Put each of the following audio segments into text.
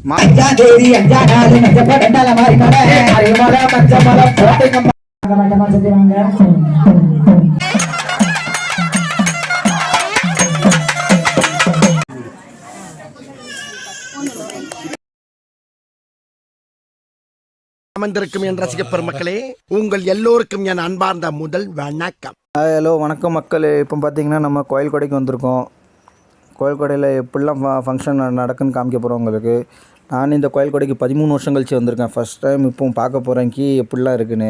தேதி அஞ்சா நாள் மஞ்சள் மாதிரி மலை மஞ்சள் மலை போட்டுங்க அமர்ந்திருக்கும் என் ரசிக பெருமக்களே, உங்கள் எல்லோருக்கும் என் அன்பார்ந்த முதல் வணக்கம். ஹலோ வணக்கம் மக்களே. இப்போ பார்த்தீங்கன்னா நம்ம கோயில் கொடைக்கு வந்திருக்கோம். கோயில் கொடையில் எப்படிலாம் ஃபங்க்ஷன் நடக்குன்னு காமிக்க போகிறோம் உங்களுக்கு. நான் இந்த கோயில் கொடைக்கு 13 வருஷம் கழிச்சு வந்திருக்கேன். ஃபஸ்ட் டைம் இப்போ பார்க்க போகிறேன் எப்படிலாம் இருக்குன்னு.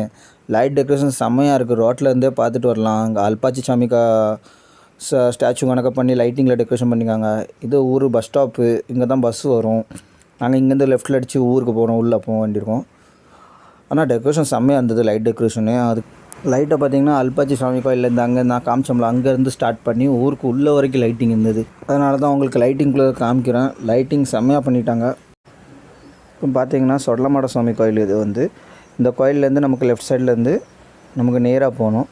லைட் டெக்கரேஷன் செம்மையாக இருக்குது. ரோட்டில் இருந்தே பார்த்துட்டு வரலாம். அங்கே அல்பாச்சி சாமிக்கா ஸ்டாச்சு கணக்க பண்ணி லைட்டிங்கில் டெக்கரேஷன் பண்ணியிருக்காங்க. இது ஊர் பஸ் ஸ்டாப்பு. இங்கே தான் பஸ் வரும். நாங்கள் இங்கேருந்து லெஃப்ட்டில் அடித்து ஊருக்கு போகிறோம். உள்ளே போக வேண்டியிருக்கோம். ஆனால் டெக்கரேஷன் செம்மையாக இருந்தது. லைட் டெக்கரேஷனு அது லைட்டை பார்த்திங்கன்னா அல்பாச்சி சாமி கோயிலில் இருந்து அங்கே நான் காமிச்சோம்ல, அங்கேருந்து ஸ்டார்ட் பண்ணி ஊருக்கு உள்ளே வரைக்கும் லைட்டிங் இருந்தது. அதனால தான் உங்களுக்கு லைட்டிங்குள்ளே காமிக்கிறேன். லைட்டிங் செம்மையாக பண்ணிட்டாங்க. இப்போ பார்த்திங்கன்னா சொடலமாட சுவாமி கோயில். இது இந்த கோயிலேருந்து நமக்கு லெஃப்ட் சைட்லேருந்து நமக்கு நேராக போகணும்.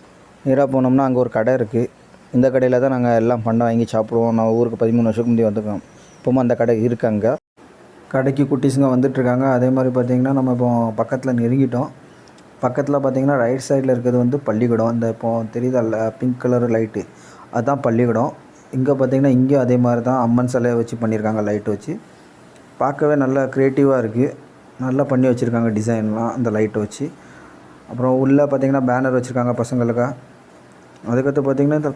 நேராக போனோம்னா அங்கே ஒரு கடை இருக்குது. இந்த கடையில் தான் நாங்கள் எல்லாம் பண்ண வாங்கி சாப்பிடுவோம். நான் ஊருக்கு 13 வருஷத்துக்கு முன்னாடி வந்துருக்கோம். இப்போவும் அந்த கடை இருக்குது. அங்கே கடைக்கு குட்டீஸுங்க வந்துட்டுருக்காங்க. அதே மாதிரி பார்த்திங்கன்னா நம்ம இப்போ பக்கத்தில் நெருங்கிட்டோம். பக்கத்தில் பார்த்திங்கன்னா ரைட் சைடில் இருக்கிறது பள்ளிக்கூடம். இந்த இப்போ தெரியுதல்ல பிங்க் கலர் லைட்டு, அதுதான் பள்ளிக்கூடம். இங்கே பார்த்திங்கன்னா இங்கேயும் அதே மாதிரி தான் அம்மன் சிலையை வச்சு பண்ணியிருக்காங்க. லைட்டு வச்சு பார்க்கவே நல்லா க்ரியேட்டிவாக இருக்குது. நல்லா பண்ணி வச்சுருக்காங்க டிசைன்லாம் அந்த லைட்டை வச்சு. அப்புறம் உள்ளே பார்த்திங்கன்னா பேனர் வச்சுருக்காங்க பசங்களுக்கா. அதுக்கடுத்து பார்த்திங்கன்னா இந்த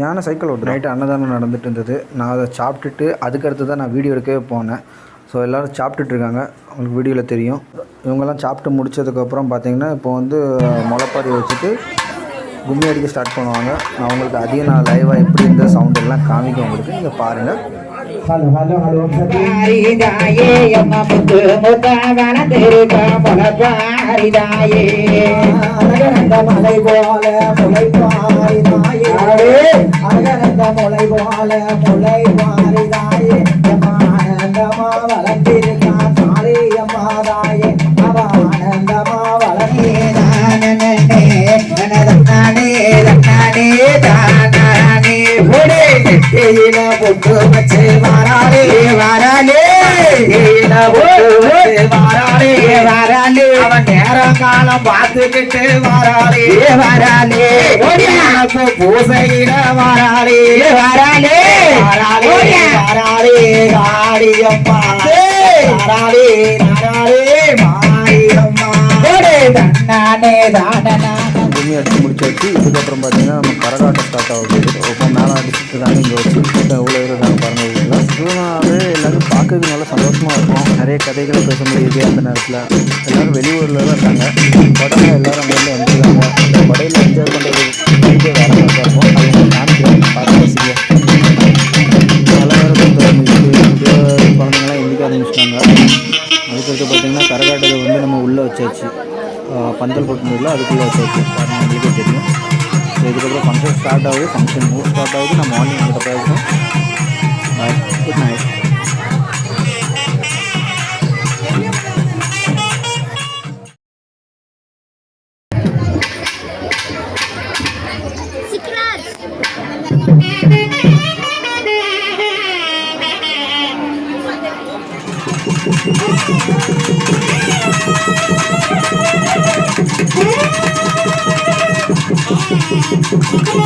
யானை சைக்கிள் ஓட்டு நைட்டு அன்னதானம் நடந்துகிட்டு இருந்தது. நான் அதை சாப்பிட்டுட்டு அதுக்கடுத்து தான் நான் வீடியோ எடுக்கவே போனேன். ஸோ எல்லோரும் சாப்பிட்டுட்ருக்காங்க. உங்களுக்கு வீடியோவில் தெரியும். இவங்கெல்லாம் சாப்பிட்டு முடித்ததுக்கப்புறம் பார்த்திங்கன்னா இப்போ முளைப்பாரி வச்சுட்டு கும்மி அடிக்க ஸ்டார்ட் பண்ணுவாங்க. நான் உங்களுக்கு அதையும் நான் லைவாக எப்படி இந்த சவுண்ட் எல்லாம் காமிக்க உங்களுக்கு நீங்கள் பாருங்கள். ஹலோ ஹலோ ஹலோ மலை போல முளை பாரிதாயே, முளை போல முளை பாரிதாயே, ஆனந்தமா வளர்ந்திருக்கான் சாலையம்மாதாயே, அவ ஆனந்தமா வளர்ந்தேனே தானே போடே நெத்தியில பொட்டு வச்சு வாராளே வாராளே, வாராளே வாராளே, அவன் நேரம் காலம் பார்த்துக்கிட்டு வாராளே வாராளே, பூசையில வாராளே வாராளே வாராளே வாராளே காளியம்மா வாராளே வாராளே மாரியம்மா தன்னானே தானனா. கும்மி அடித்து முடிச்சாச்சு. இதுக்கப்புறம் பார்த்திங்கன்னா நம்ம கரகாட்டம் ஸ்டார்ட் ஆகுது. ரொம்ப மேலே அடிச்சுட்டு இருக்காங்க. இங்கே வச்சு இவ்வளோ இருக்காங்க பாருங்கள். இதனாலே எல்லோரும் பார்க்கறதுக்கு நல்லா சந்தோஷமாக இருக்கும். நிறைய கதைகளை பேச முடியுது. அந்த நேரத்தில் எல்லோரும் வெளியூரில் தான் இருக்காங்க. படம் எல்லோரும் அங்கேருந்து வந்துருக்காங்க. இந்த படையில் என்ஜாய் பண்ணுறது வீடியோ வேறு மாதிரி இருக்கும். அது காமிக்கிறேன், பார்த்து வசிங்க. நல்ல நேரம் குழந்தைங்களாம் எந்திக்க ஆரம்பிச்சிட்டாங்க. அதுக்கடுத்து பார்த்திங்கன்னா கரகாட்டத்தை நம்ம உள்ளே வச்சாச்சு. பந்தல் போட்டுருந்ததில்ல அதுக்குள்ளே வச்சாச்சு. நம்மளுக்கே தெரியும். ஸோ இதுக்கப்புறம் ஃபங்க்ஷன் ஸ்டார்ட் ஆகுது. ஃபங்க்ஷன் ஸ்டார்ட் ஆகுது. நான் மார்னிங் கிட்ட போயிருக்கேன். Good night. Come on.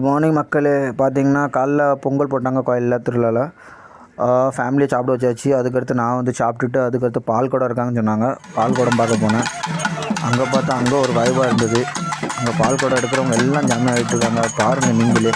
Good morning மக்களே. பார்த்தீங்கன்னா காலைல பொங்கல் போட்டாங்க கோயிலில் திருவிழாவில். ஃபேமிலியை சாப்பிட வச்சாச்சு. அதுக்கடுத்து நான் வந்து சாப்பிட்டுட்டு அதுக்கடுத்து பால் குடம் இருக்காங்கன்னு சொன்னாங்க. பால் குடம் பார்க்க போனேன். அங்கே பார்த்தா அங்கே ஒரு வைபாக இருந்தது. அங்கே பால் குடம் எடுக்கிறவங்க எல்லாம் ஜாமின் ஆகிட்டு இருக்காங்க. பாருங்கள் நீங்களே.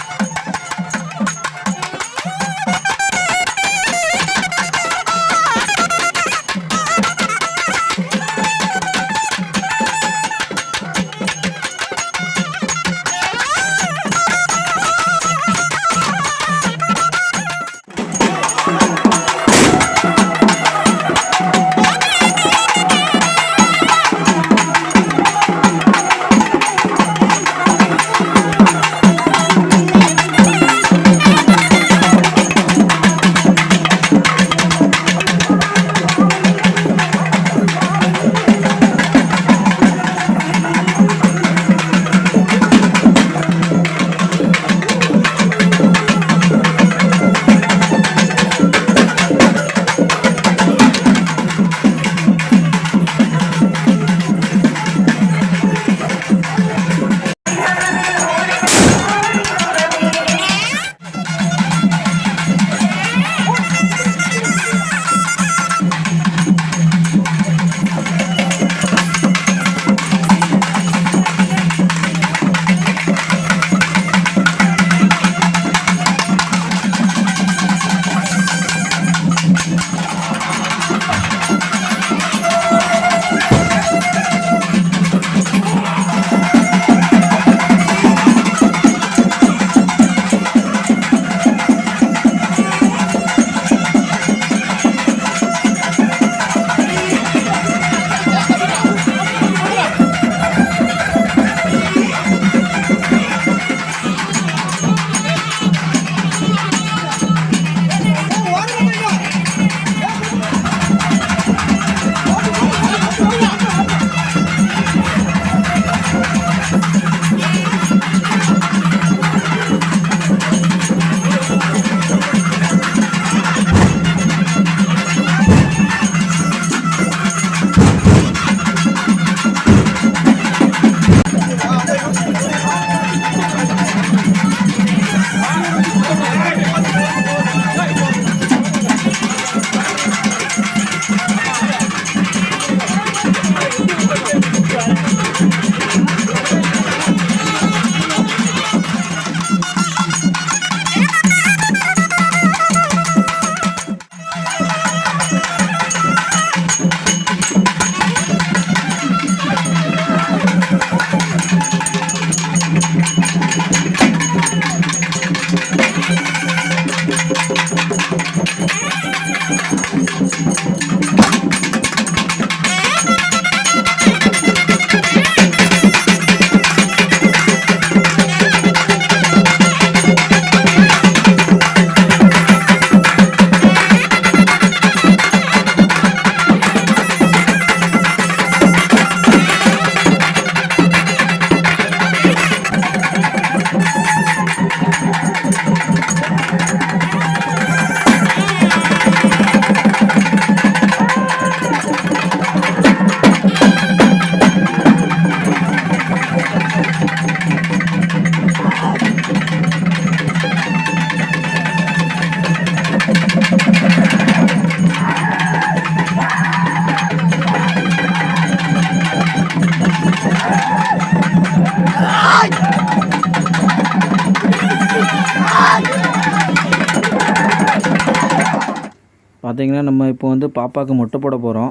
பார்த்திங்கன்னா நம்ம இப்போ வந்து பாப்பாவுக்கு மொட்டை போட போகிறோம்.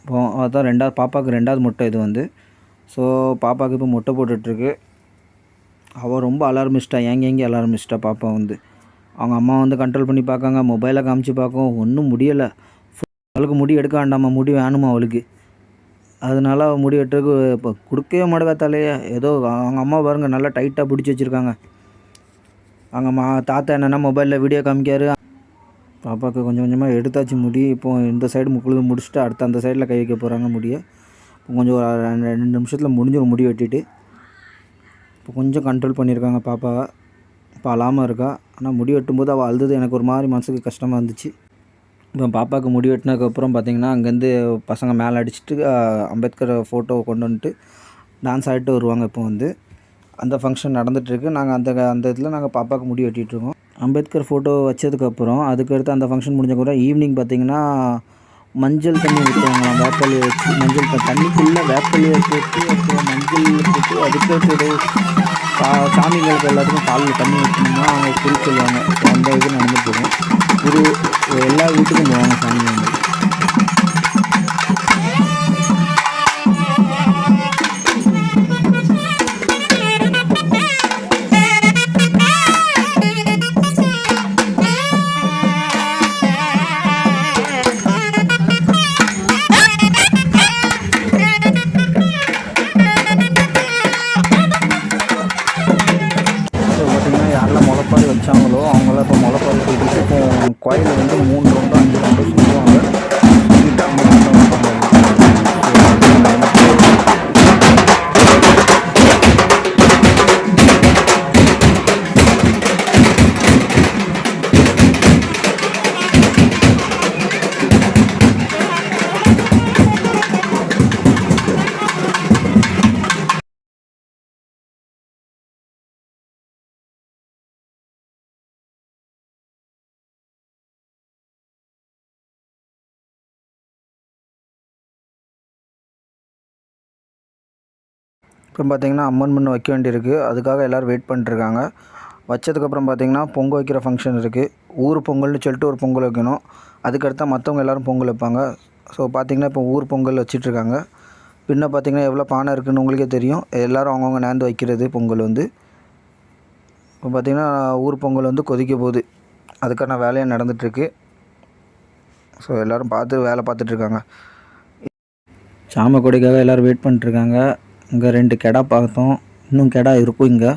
இப்போ அதான் பாப்பாவுக்கு ரெண்டாவது மொட்டை இது வந்து. ஸோ பாப்பாவுக்கு இப்போ மொட்டை போட்டுட்ருக்கு. அவள் ரொம்ப அலாரமிஸ்ட்டா, ஏங்கி அலாரமிஸ்ட்டா பாப்பா வந்து. அவங்க அம்மா வந்து கண்ட்ரோல் பண்ணி பார்க்காங்க, மொபைலை காமிச்சு பார்க்கவும் ஒன்றும் முடியலை. அவளுக்கு முடி எடுக்க வேண்டாமா, முடி வேணுமா அவளுக்கு. அதனால அவள் முடி வெட்டுறதுக்கு இப்போ கொடுக்கவே மாட்டேவா தலையை. ஏதோ அவங்க அம்மா பாருங்கள் நல்லா டைட்டாக பிடிச்சி வச்சுருக்காங்க. அவங்க தாத்தா என்னென்னா மொபைலில் வீடியோ காமிக்காரு. பாப்பாவுக்கு கொஞ்சம் கொஞ்சமாக எடுத்தாச்சு முடி. இப்போது இந்த சைடு முழுது முடிச்சுட்டு அடுத்து அந்த சைடில் கை வைக்க போகிறாங்க முடியை. இப்போ கொஞ்சம் ஒரு 2 நிமிஷத்தில் முடிஞ்சிடும் முடி வெட்டிட்டு. இப்போ கொஞ்சம் கண்ட்ரோல் பண்ணியிருக்காங்க பாப்பாவை. இப்போ அழாமல் இருக்கா. ஆனால் முடி வெட்டும்போது அவள் அழுது எனக்கு ஒரு மாதிரி மனசுக்கு கஷ்டமாக இருந்துச்சு. இப்போ பாப்பாவுக்கு முடி வெட்டினதுக்கப்புறம் பார்த்திங்கன்னா அங்கேருந்து பசங்க மேலே அடிச்சுட்டு அம்பேத்கர் ஃபோட்டோவை கொண்டு வந்துட்டு டான்ஸ் ஆடிட்டு வருவாங்க. இப்போ வந்து அந்த ஃபங்க்ஷன் நடந்துகிட்ருக்கு. நாங்கள் அந்த இதில் நாங்கள் பாப்பாவுக்கு முடி வெட்டிகிட்ருக்கோம். அம்பேத்கர் ஃபோட்டோ வச்சதுக்கப்புறம் அதுக்கடுத்து அந்த ஃபங்க்ஷன் முடிஞ்சக்கப்புறம் ஈவினிங் பார்த்திங்கன்னா மஞ்சள் தண்ணி ஊற்றுவாங்களாம். வேப்பலையை வச்சு மஞ்சள் தண்ணிக்குள்ளே வேப்பலையை போட்டு அப்புறம் மஞ்சள் போட்டு அதுக்கடுத்து சாமிங்களுக்கு எல்லாத்துக்கும் காலில் தண்ணி ஊற்றணும்னா அவங்க குறி சொல்லுவாங்க. அந்த இது நடந்துகிட்ருக்கோம். எல்லா வீட்டுக்கும் போவாங்க சாமி வந்து. யாரெல்லாம் முளைப்பாரி வச்சாங்களோ அவங்களாம் இப்போ முளைப்பாரி தூக்கிட்டு இப்போ கோயிலில் வந்து 3 ரவுண்டோ 5 ரவுண்டோ சுற்றுவாங்க. சுற்றிட்டு அவங்க இப்போ பார்த்திங்கன்னா அம்மன் முன்ன வைக்க வேண்டியிருக்கு. அதுக்காக எல்லோரும் வெயிட் பண்ணிட்டுருக்காங்க. வச்சதுக்கப்புறம் பார்த்திங்கன்னா பொங்கல் வைக்கிற ஃபங்க்ஷன் இருக்குது. ஊர் பொங்கல்னு சொல்லிட்டு ஒரு பொங்கல் வைக்கணும். அதுக்கடுத்தா மற்றவங்க எல்லோரும் பொங்கல் வைப்பாங்க. ஸோ பார்த்திங்கன்னா இப்போ ஊர் பொங்கல் வச்சிட்ருக்காங்க. பின்ன பார்த்திங்கன்னா எவ்வளோ பானை இருக்குதுன்னு உங்களுக்கே தெரியும். எல்லோரும் அவங்கவுங்க நேர்ந்து வைக்கிறது பொங்கல் வந்து. இப்போ பார்த்திங்கன்னா ஊர் பொங்கல் வந்து கொதிக்க போகுது. அதுக்கான வேலையாக நடந்துகிட்ருக்கு. ஸோ எல்லோரும் வேலை பார்த்துட்ருக்காங்க. சாம கொடைக்காக எல்லோரும் வெயிட் பண்ணிட்டுருக்காங்க. இங்கே 2 கெடா பார்த்தோம். இன்னும் கெடா இருக்கும் இங்கே.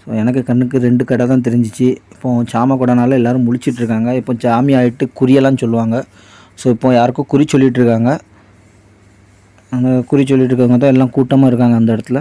ஸோ எனக்கு கண்ணுக்கு 2 கெடா தான் தெரிஞ்சிச்சு. இப்போது சாம கொடைனால எல்லோரும் முழிச்சிட்ருக்காங்க. இப்போ சாமி ஆகிட்டு குறியெல்லாம் சொல்லுவாங்க. ஸோ இப்போ யாருக்கும் குறி சொல்லிகிட்ருக்காங்க. அந்த குறி சொல்லிகிட்டு இருக்கவங்க தான் எல்லாம் கூட்டமாக இருக்காங்க அந்த இடத்துல.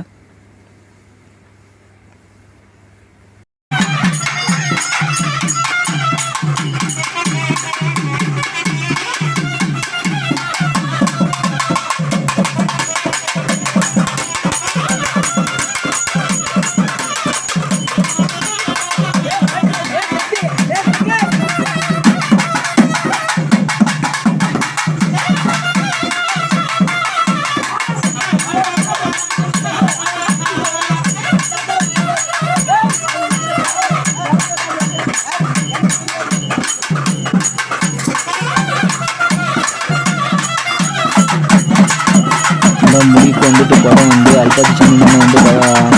முடிக்கு வந்துட்டு குடம் வந்து அல்பாத்தி சாமி வந்து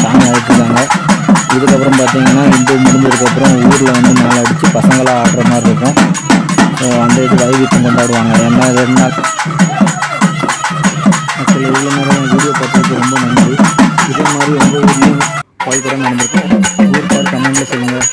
சாமி ஆகிட்டுருக்காங்க. இதுக்கப்புறம் பார்த்தீங்கன்னா இது முடிஞ்சதுக்கப்புறம் ஊரில் வந்து மேலே அடித்து பசங்களாக ஆடுற மாதிரி இருக்கும். ஸோ அந்த இது வைவித்தம் கொண்டாடுவாங்க. ஏன்னா 2 நாள் மக்கள் இவ்வளோ நேரம் வீடியோ பார்த்ததுக்கு ரொம்ப நன்றி. இதே மாதிரி உங்கள் ஊர்லேயும் கோயில் கூட நடந்திருக்கும். ஊருக்கார் கமெண்ட்டில் சொல்லுங்கள்.